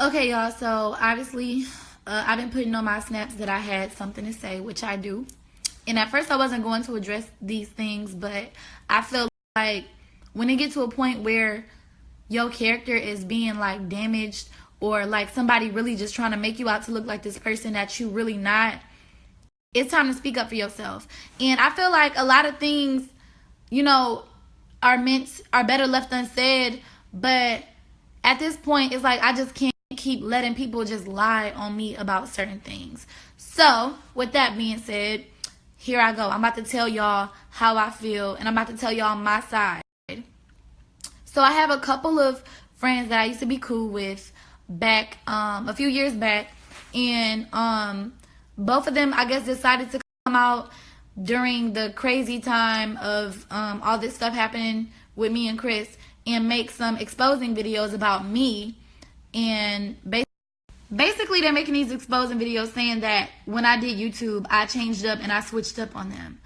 Okay, y'all. So obviously, I've been putting on my snaps that I had something to say, which I do. And at first, I wasn't going to address these things, but I feel like when it gets to a point where your character is being like damaged, or like somebody really just trying to make you out to look like this person that you really not, it's time to speak up for yourself. And I feel like a lot of things, you know, are better left unsaid, but at this point, it's like I just can't keep letting people just lie on me about certain things. So, with that being said, here I go. I'm about to tell y'all how I feel, and I'm about to tell y'all my side. So, I have a couple of friends that I used to be cool with back a few years back, and both of them, I guess, decided to come out during the crazy time of all this stuff happening with me and Chris, and make some exposing videos about me. And basically they're making these exposing videos saying that when I did YouTube, I changed up and I switched up on them.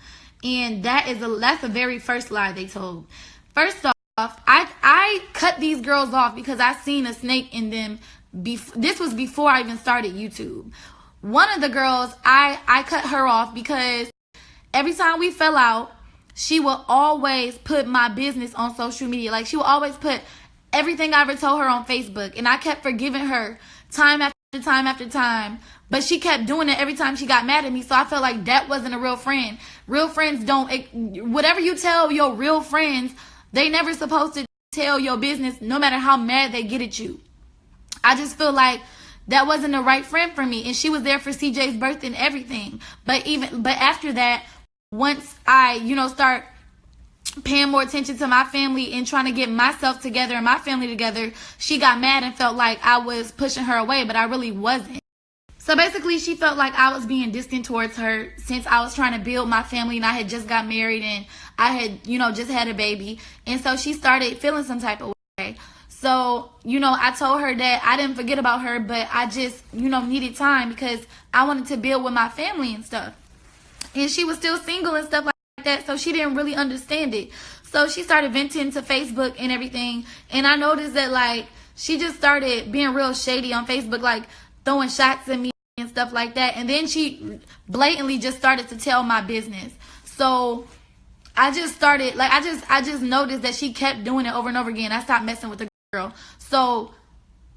And that's the very first lie they told. First off, I cut these girls off because I seen a snake in them. This was before I even started YouTube. One of the girls, I cut her off because every time we fell out, she will always put my business on social media. Like, she will always put everything I ever told her on Facebook. And I kept forgiving her time after time after time. But she kept doing it every time she got mad at me. So I felt like that wasn't a real friend. Real friends don't, whatever you tell your real friends, they never supposed to tell your business no matter how mad they get at you. I just feel like that wasn't the right friend for me. And she was there for CJ's birthday and everything. But after that, once I, start paying more attention to my family and trying to get myself together and my family together, she got mad and felt like I was pushing her away, but I really wasn't. So basically, she felt like I was being distant towards her since I was trying to build my family, and I had just got married and I had, just had a baby. And so she started feeling some type of way. So, I told her that I didn't forget about her, but I just, needed time because I wanted to build with my family and stuff. And she was still single and stuff like that, so she didn't really understand it. So she started venting to Facebook and everything. And I noticed that, like, she just started being real shady on Facebook, like throwing shots at me and stuff like that. And then she blatantly just started to tell my business. So I just started, like, I just noticed that she kept doing it over and over again. I stopped messing with the girl. So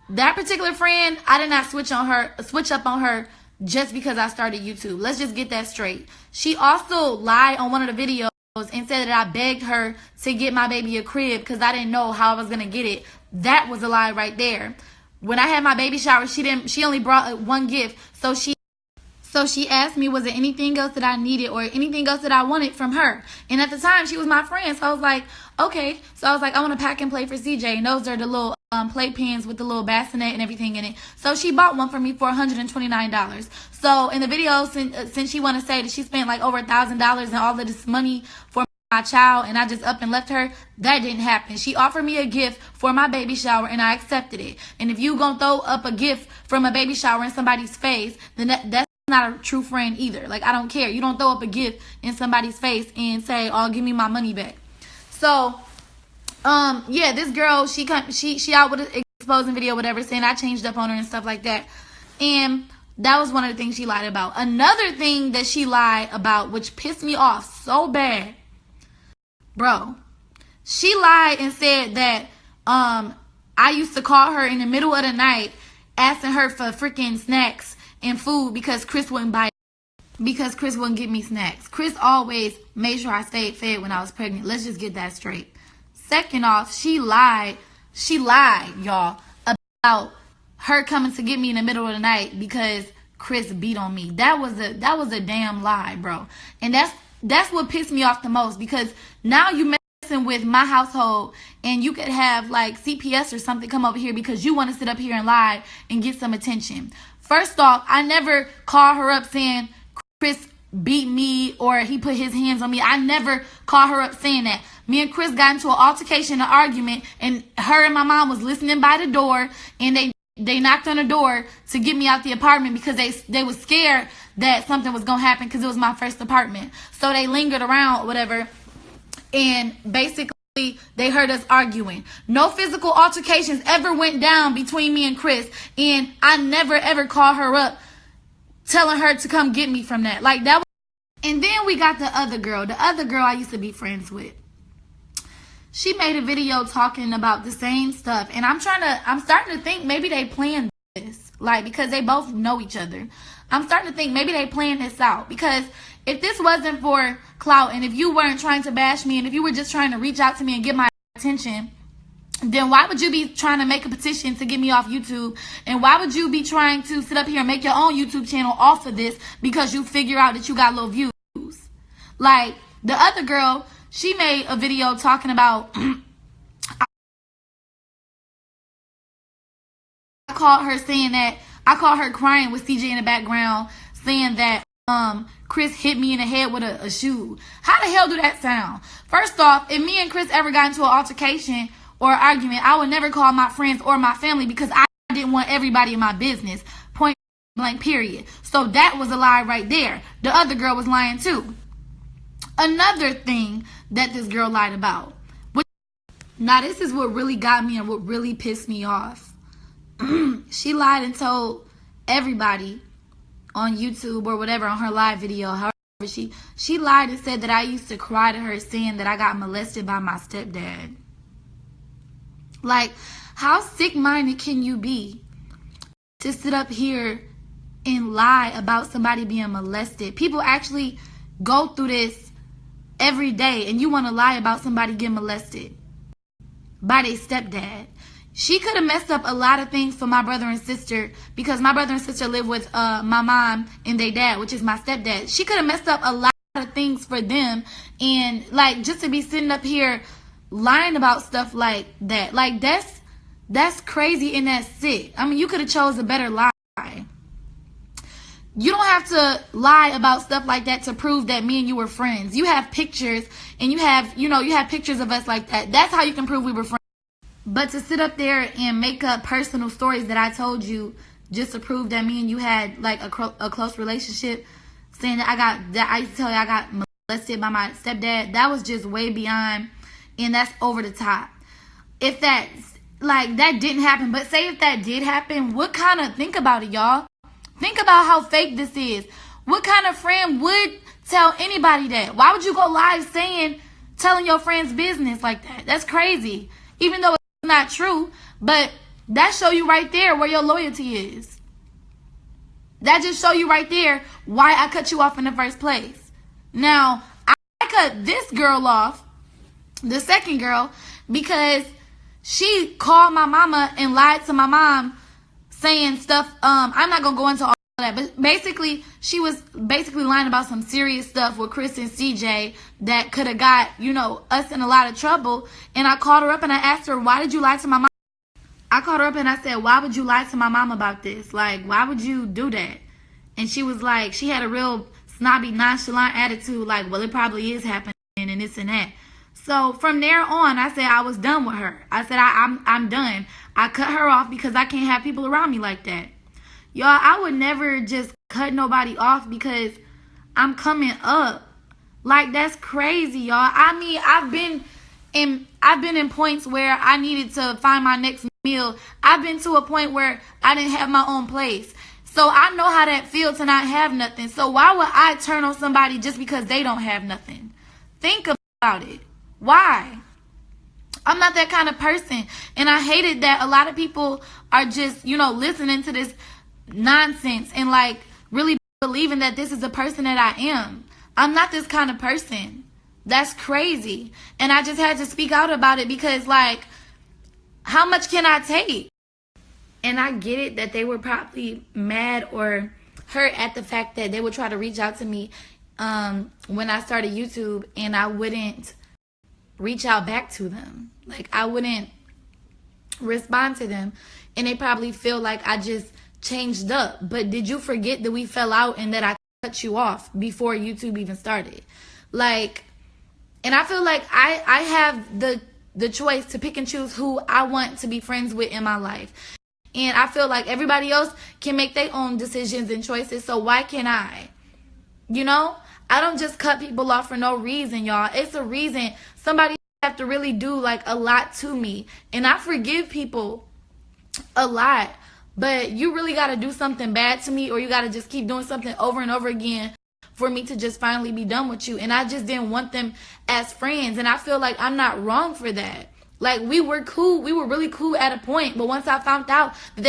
that particular friend, I did not switch up on her just because I started YouTube. Let's just get that straight. She also lied on one of the videos and said that I begged her to get my baby a crib because I didn't know how I was going to get it. That was a lie right there. When I had my baby shower, she only brought one gift. So she asked me, was there anything else that I needed or anything else that I wanted from her? And at the time, she was my friend. So I was like, okay. So I was like, I want to pack and play for CJ. And those are the little play pens with the little bassinet and everything in it. So she bought one for me for $129. So in the video, since she want to say that she spent like over $1,000 and all of this money for my child, and I just up and left her, that didn't happen. She offered me a gift for my baby shower, and I accepted it. And if you gonna throw up a gift from a baby shower in somebody's face, then that's not a true friend either. Like, I don't care. You don't throw up a gift in somebody's face and say, "Oh, give me my money back." So, yeah, this girl, she out with an exposing video, whatever, saying I changed up on her and stuff like that. And that was one of the things she lied about. Another thing that she lied about, which pissed me off so bad, bro, she lied and said that I used to call her in the middle of the night asking her for freaking snacks and food because Chris wouldn't get me snacks. Chris always made sure I stayed fed when I was pregnant. Let's just get that straight. Second off, she lied, y'all, about her coming to get me in the middle of the night because Chris beat on me. That was a damn lie, bro. And that's what pissed me off the most, because now you messing with my household and you could have like CPS or something come over here because you want to sit up here and lie and get some attention. First off, I never call her up saying Chris beat me or he put his hands on me. I never call her up saying that. Me and Chris got into an altercation, an argument, and her and my mom was listening by the door, and they knocked on the door to get me out the apartment because they was scared that something was going to happen because it was my first apartment. So they lingered around or whatever, and basically they heard us arguing. No physical altercations ever went down between me and Chris. And I never ever called her up telling her to come get me from that. Like, that was. And then we got the other girl. The other girl I used to be friends with. She made a video talking about the same stuff. And I'm starting to think maybe they planned this. Like, because they both know each other. I'm starting to think maybe they planned this out. Because if this wasn't for clout, and if you weren't trying to bash me, and if you were just trying to reach out to me and get my attention, then why would you be trying to make a petition to get me off YouTube? And why would you be trying to sit up here and make your own YouTube channel off of this because you figure out that you got low views? Like, the other girl, she made a video talking about, I called her crying with CJ in the background, saying that Chris hit me in the head with a shoe. How the hell do that sound? First off, if me and Chris ever got into an altercation or an argument, I would never call my friends or my family because I didn't want everybody in my business. Point blank, period. So that was a lie right there. The other girl was lying too. Another thing that this girl lied about. Now, this is what really got me and what really pissed me off. She lied and told everybody on YouTube or whatever on her live video, however she lied and said that I used to cry to her saying that I got molested by my stepdad. Like, how sick-minded can you be to sit up here and lie about somebody being molested? People actually go through this every day, and you want to lie about somebody getting molested by their stepdad. She could have messed up a lot of things for my brother and sister, because my brother and sister live with my mom and their dad, which is my stepdad. She could have messed up a lot of things for them, and like, just to be sitting up here lying about stuff like that, like, that's crazy and that's sick. I mean, you could have chose a better lie. You don't have to lie about stuff like that to prove that me and you were friends. You have pictures, and you have pictures of us like that. That's how you can prove we were friends. But to sit up there and make up personal stories that I told you just to prove that me and you had like a close relationship, saying that I used to tell you I got molested by my stepdad, that was just way beyond, and that's over the top. If that didn't happen, but say if that did happen, think about it, y'all. Think about how fake this is. What kind of friend would tell anybody that? Why would you go live telling your friend's business like that? That's crazy. Even though it's not true, but that show you right there where your loyalty is. That just show you right there why I cut you off in the first place. Now, I cut this girl off, the second girl, because she called my mama and lied to my mom, saying stuff. I'm not gonna go into all that, but basically she was lying about some serious stuff with Chris and CJ that could have got, us in a lot of trouble. And I called her up and I asked her, why did you lie to my mom? I called her up and I said, why would you lie to my mom about this? Like, why would you do that? And she was like, she had a real snobby, nonchalant attitude, like, well, it probably is happening and this and that. So from there on, I said I was done with her. I said I'm done. I cut her off because I can't have people around me like that. Y'all, I would never just cut nobody off because I'm coming up. Like, that's crazy, y'all. I mean, I've been in points where I needed to find my next meal. I've been to a point where I didn't have my own place. So I know how that feels to not have nothing. So why would I turn on somebody just because they don't have nothing? Think about it. Why? I'm not that kind of person. And I hated that a lot of people are just, listening to this nonsense and like really believing that this is the person that I am. I'm not this kind of person. That's crazy. And I just had to speak out about it because, like, how much can I take? And I get it that they were probably mad or hurt at the fact that they would try to reach out to me when I started YouTube, and I wouldn't reach out back to them. Like, I wouldn't respond to them, and they probably feel like I just changed up. But did you forget that we fell out and that I cut you off before YouTube even started? Like, and I feel like I have the choice to pick and choose who I want to be friends with in my life. And I feel like everybody else can make their own decisions and choices, so why can't I? I don't just cut people off for no reason, y'all. It's a reason. Somebody have to really do like a lot to me. And I forgive people a lot, but you really got to do something bad to me, or you got to just keep doing something over and over again for me to just finally be done with you. And I just didn't want them as friends, and I feel like I'm not wrong for that. Like, we were cool, we were really cool at a point, but once I found out that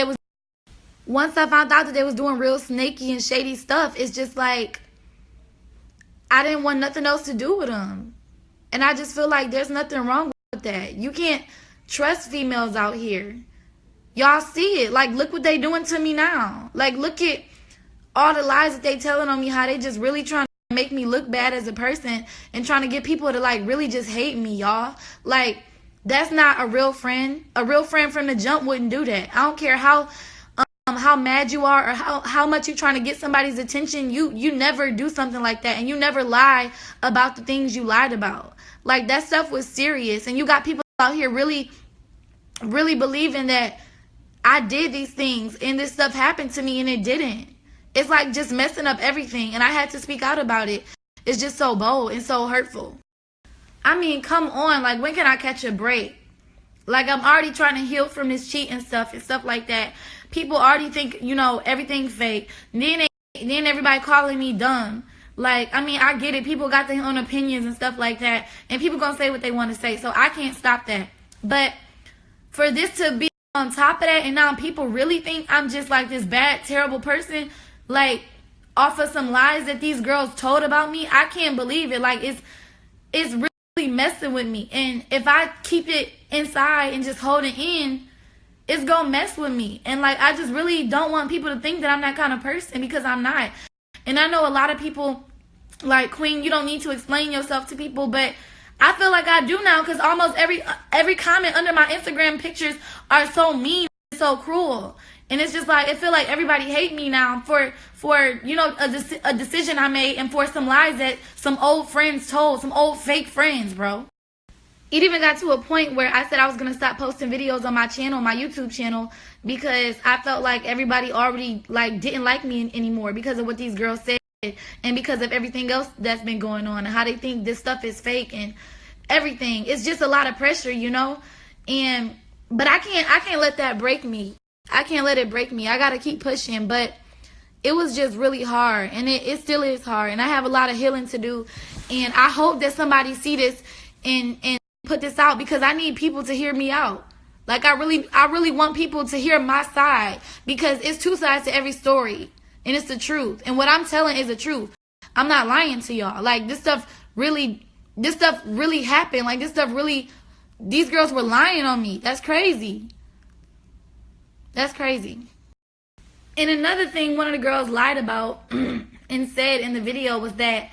they was doing real snaky and shady stuff, it's just like I didn't want nothing else to do with them. And I just feel like there's nothing wrong with that. You can't trust females out here. Y'all see it. Like, look what they doing to me now. Like, look at all the lies that they telling on me, how they just really trying to make me look bad as a person and trying to get people to, like, really just hate me, y'all. Like, that's not a real friend. A real friend from the jump wouldn't do that. I don't care how mad you are or how much you're trying to get somebody's attention. You never do something like that, and you never lie about the things you lied about. Like, that stuff was serious, and you got people out here really, really believing that I did these things and this stuff happened to me, and it didn't. It's like just messing up everything, and I had to speak out about it. It's just so bold and so hurtful. I mean, come on. Like, when can I catch a break? Like, I'm already trying to heal from this cheating stuff and stuff like that. People already think, everything's fake. Then everybody calling me dumb. Like, I mean, I get it. People got their own opinions and stuff like that, and people gonna say what they want to say, so I can't stop that. But for this to be on top of that, and now people really think I'm just like this bad, terrible person, like, off of some lies that these girls told about me, I can't believe it. Like, it's really messing with me. And if I keep it inside and just hold it in, it's gonna mess with me. And like, I just really don't want people to think that I'm that kind of person, because I'm not. And I know a lot of people like, Queen, you don't need to explain yourself to people, but I feel like I do now, because almost every comment under my Instagram pictures are so mean and so cruel. And it's just like, I feel like everybody hate me now for a decision I made, and for some lies that some old friends told, some old fake friends, bro. It even got to a point where I said I was going to stop posting videos on my channel, my YouTube channel, because I felt like everybody already didn't like me anymore because of what these girls said, and because of everything else that's been going on, and how they think this stuff is fake and everything. It's just a lot of pressure, but I can't let that break me. I can't let it break me. I got to keep pushing. But it was just really hard, and it still is hard, and I have a lot of healing to do. And I hope that somebody see this and put this out, because I need people to hear me out. Like, I really want people to hear my side, because it's two sides to every story, and it's the truth. And what I'm telling is the truth. I'm not lying to y'all. Like, this stuff really happened. Like, these girls were lying on me. That's crazy. That's crazy. And another thing one of the girls lied about and said in the video was that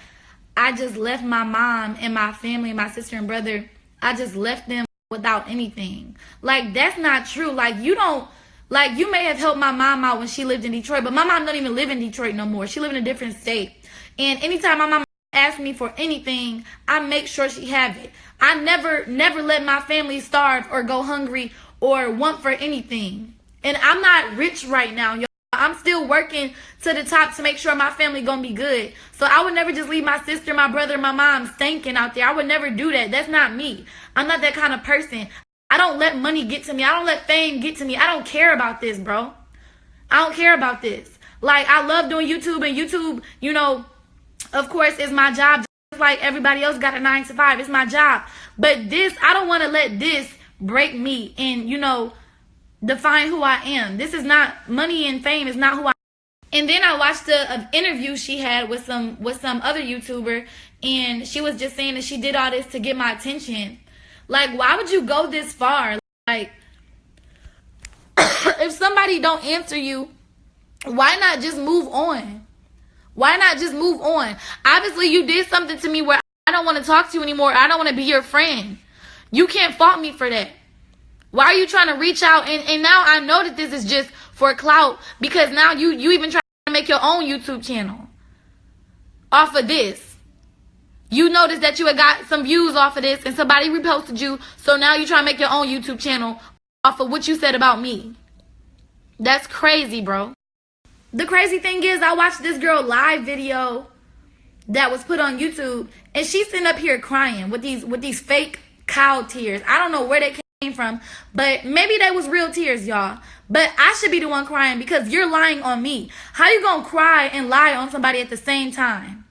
I just left my mom and my family, my sister and brother, I just left them without anything. Like, that's not true. Like, you may have helped my mom out when she lived in Detroit, but my mom don't even live in Detroit no more. She live in a different state. And anytime my mom asks me for anything, I make sure she have it. I never let my family starve or go hungry or want for anything. And I'm not rich right now, y'all. I'm still working to the top to make sure my family gonna be good. So I would never just leave my sister, my brother, my mom stinking out there. I would never do that. That's not me. I'm not that kind of person. I don't let money get to me. I don't let fame get to me. I don't care about this, bro. I don't care about this. Like, I love doing YouTube, and YouTube, of course, is my job. Just like everybody else got a 9 to 5. It's my job. But this, I don't want to let this break me and, define who I am. This is not, money and fame is not who I am. And then I watched an interview she had with some other YouTuber, and she was just saying that she did all this to get my attention. Like, why would you go this far? Like, if somebody don't answer you, why not just move on? Why not just move on? Obviously, you did something to me where I don't want to talk to you anymore. I don't want to be your friend. You can't fault me for that. Why are you trying to reach out? And now I know that this is just for clout, because now you even try to make your own YouTube channel off of this. You noticed that you had got some views off of this, and somebody reposted you, so now you try to make your own YouTube channel off of what you said about me. That's crazy, bro. The crazy thing is, I watched this girl live video that was put on YouTube, and she's sitting up here crying with these fake cow tears. I don't know where they came from, but maybe they was real tears, y'all. But I should be the one crying because you're lying on me. How you gonna cry and lie on somebody at the same time?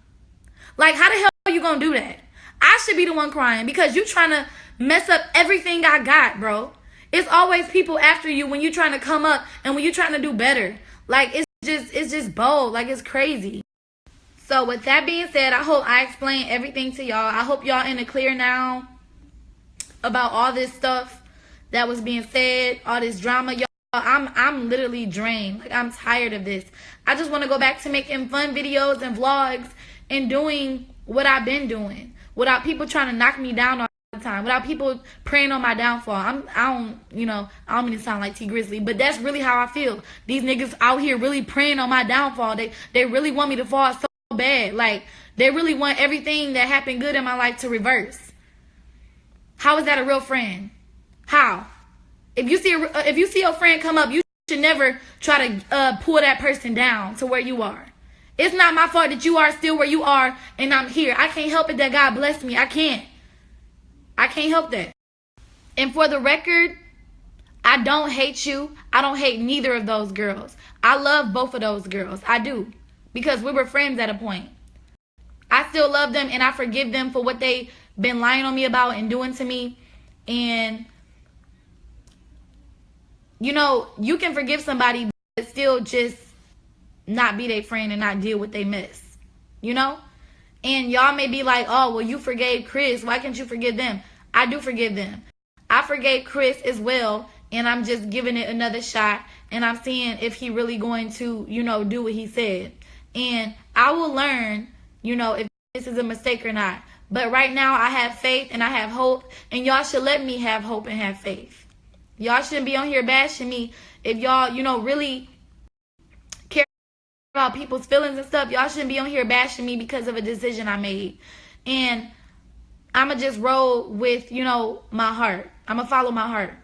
Like, how the hell are you gonna do that? I should be the one crying because you trying to mess up everything I got, bro. It's always people after you when you trying to come up and when you trying to do better. Like, it's just bold. Like, it's crazy. So with that being said, I hope I explained everything to y'all. I hope y'all in the clear now about all this stuff that was being said, all this drama, y'all. I'm literally drained. Like, I'm tired of this. I just want to go back to making fun videos and vlogs and doing what I've been doing without people trying to knock me down all the time, without people preying on my downfall. I don't mean to sound like T Grizzly, but that's really how I feel. These niggas out here really preying on my downfall. They really want me to fall so bad. Like, they really want everything that happened good in my life to reverse. How is that a real friend? How? If you see your friend come up, you should never try to pull that person down to where you are. It's not my fault that you are still where you are and I'm here. I can't help it that God blessed me. I can't help that. And for the record, I don't hate you. I don't hate neither of those girls. I love both of those girls. I do. Because we were friends at a point. I still love them and I forgive them for what they've been lying on me about and doing to me. And you can forgive somebody but still just not be their friend and not deal with their mess. And y'all may be like, oh, well, you forgave Chris. Why can't you forgive them? I do forgive them. I forgave Chris as well, and I'm just giving it another shot, and I'm seeing if he really going to, do what he said. And I will learn, if this is a mistake or not. But right now, I have faith and I have hope, and y'all should let me have hope and have faith. Y'all shouldn't be on here bashing me. If y'all, really care about people's feelings and stuff, y'all shouldn't be on here bashing me because of a decision I made. And I'ma just roll with, my heart. I'ma follow my heart.